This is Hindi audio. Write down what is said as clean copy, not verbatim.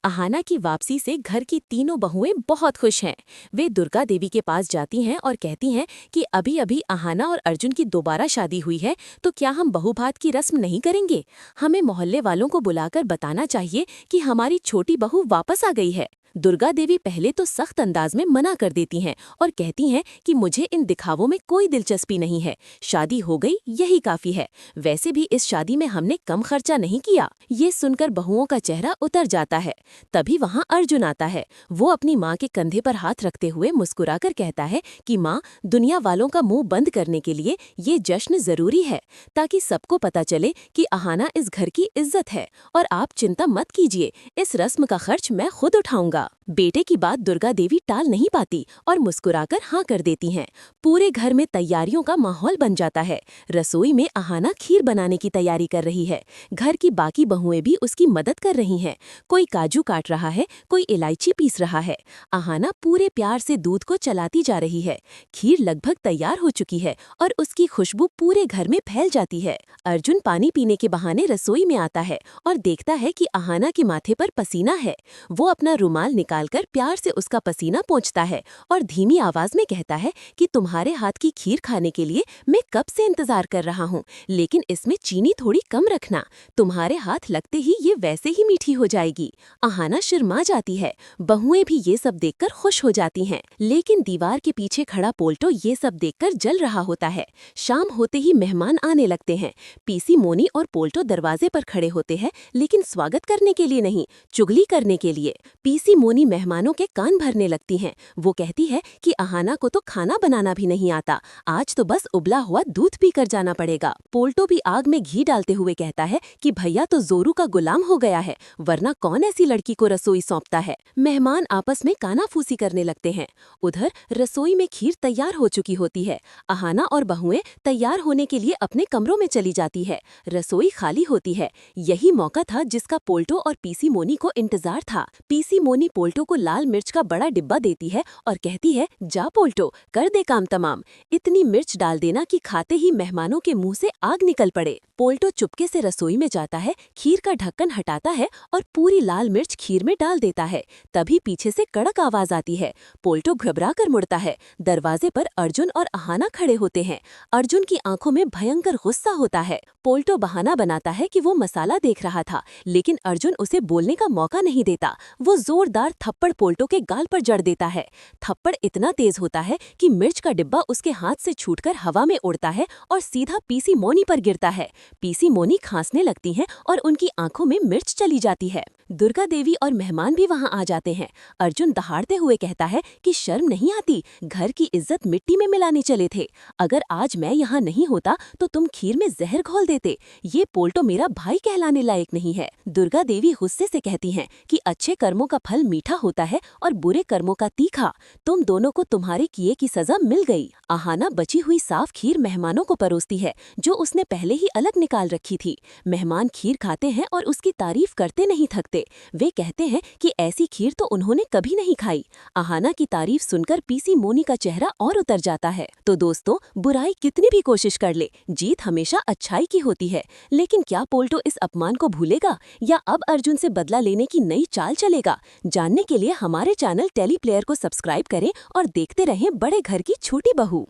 अहाना की वापसी से घर की तीनों बहुएं बहुत खुश हैं। वे दुर्गा देवी के पास जाती हैं और कहती हैं कि अभी अभी अहाना और अर्जुन की दोबारा शादी हुई है, तो क्या हम बहुभात की रस्म नहीं करेंगे? हमें मोहल्ले वालों को बुलाकर बताना चाहिए कि हमारी छोटी बहू वापस आ गई है। दुर्गा देवी पहले तो सख्त अंदाज में मना कर देती हैं और कहती हैं कि मुझे इन दिखावों में कोई दिलचस्पी नहीं है, शादी हो गई यही काफी है। वैसे भी इस शादी में हमने कम खर्चा नहीं किया। ये सुनकर बहुओं का चेहरा उतर जाता है। तभी वहाँ अर्जुन आता है। वो अपनी माँ के कंधे पर हाथ रखते हुए मुस्कुराकर कहता है कि माँ, दुनिया वालों का मुंह बंद करने के लिए ये जश्न जरूरी है, ताकि सबको पता चले कि अहाना इस घर की इज्जत है। और आप चिंता मत कीजिए, इस रस्म का खर्च मैं खुद उठाऊंगा। बेटे की बात दुर्गा देवी टाल नहीं पाती और मुस्कुराकर हाँ कर देती हैं। पूरे घर में तैयारियों का माहौल बन जाता है। रसोई में अहाना खीर बनाने की तैयारी कर रही है। घर की बाकी बहुएं भी उसकी मदद कर रही हैं। कोई काजू काट रहा है, कोई इलायची पीस रहा है। अहाना पूरे प्यार से दूध को चलाती जा रही है। खीर लगभग तैयार हो चुकी है और उसकी खुशबू पूरे घर में फैल जाती है। अर्जुन पानी पीने के बहाने रसोई में आता है और देखता है कि अहाना के माथे पर पसीना है। वो अपना रुमाल निकालकर प्यार से उसका पसीना पोंछता है और धीमी आवाज में कहता है कि तुम्हारे हाथ की खीर खाने के लिए मैं कब से इंतजार कर रहा हूँ, लेकिन इसमें चीनी थोड़ी कम रखना। तुम्हारे हाथ लगते ही ये वैसे ही मीठी हो जाएगी। अहाना शर्मा जाती है। बहुएं भी ये सब देखकर खुश हो जाती हैं, लेकिन दीवार के पीछे खड़ा पोल्टो ये सब देखकर जल रहा होता है। शाम होते ही मेहमान आने लगते हैं। पीसी मोनी और पोल्टो दरवाजे पर खड़े होते हैं, लेकिन स्वागत करने के लिए नहीं, चुगली करने के लिए। पीसी मोनी मेहमानों के कान भरने लगती हैं। वो कहती है कि अहाना को तो खाना बनाना भी नहीं आता, आज तो बस उबला हुआ दूध पीकर जाना पड़ेगा। पोल्टो भी आग में घी डालते हुए कहता है कि भैया तो जोरू का गुलाम हो गया है, वरना कौन ऐसी लड़की को रसोई सौंपता है। मेहमान आपस में कानाफूसी करने लगते हैं। उधर रसोई में खीर तैयार हो चुकी होती है। अहाना और बहुएं तैयार होने के लिए अपने कमरों में चली जाती है। रसोई खाली होती है। यही मौका था जिसका पोल्टो और पीसी मोनी को इंतजार था। पीसी मोनी पोल्टो को लाल मिर्च का बड़ा डिब्बा देती है और कहती है, जा पोल्टो, कर दे काम तमाम। इतनी मिर्च डाल देना कि खाते ही मेहमानों के मुंह से आग निकल पड़े। पोल्टो चुपके से रसोई में जाता है, खीर का ढक्कन हटाता है और पूरी लाल मिर्च खीर में डाल देता है। तभी पीछे से कड़क आवाज आती है। पोल्टो घबरा कर मुड़ता है। दरवाजे पर अर्जुन और अहाना खड़े होते हैं। अर्जुन की आंखों में भयंकर गुस्सा होता है। पोल्टो बहाना बनाता है कि वो मसाला देख रहा था, लेकिन अर्जुन उसे बोलने का मौका नहीं देता। वो जोरदार थप्पड़ पोल्टो के गाल पर जड़ देता है। थप्पड़ इतना तेज होता है कि मिर्च का डिब्बा उसके हाथ से छूटकर हवा में उड़ता है और सीधा पीसी मोनी पर गिरता है। पीसी मोनी खांसने लगती हैं और उनकी आंखों में मिर्च चली जाती है। दुर्गा देवी और मेहमान भी वहां आ जाते हैं। अर्जुन दहाड़ते हुए कहता है कि शर्म नहीं आती, घर की इज्जत मिट्टी में मिलाने चले थे। अगर आज मैं यहाँ नहीं होता तो तुम खीर में जहर घोल देते। ये पोल्टो मेरा भाई कहलाने लायक नहीं है। दुर्गा देवी गुस्से से कहती हैं कि अच्छे कर्मों का फल मीठा होता है और बुरे कर्मों का तीखा। तुम दोनों को तुम्हारे किए की सजा मिल गई। अहाना बची हुई साफ खीर मेहमानों को परोसती है, जो उसने पहले ही अलग निकाल रखी थी। मेहमान खीर खाते हैं और उसकी तारीफ करते नहीं थकते। वे कहते हैं कि ऐसी खीर तो उन्होंने कभी नहीं खाई। अहाना की तारीफ सुनकर पीसी मोनी का चेहरा और उतर जाता है। तो दोस्तों, बुराई कितनी भी कोशिश कर ले, जीत हमेशा अच्छाई की होती है। लेकिन क्या पोल्टो इस अपमान को भूलेगा या अब अर्जुन से बदला लेने की नई चाल चलेगा? जानने के लिए हमारे चैनल टेली प्लेयर को सब्सक्राइब करें और देखते रहें बड़े घर की छोटी बहू।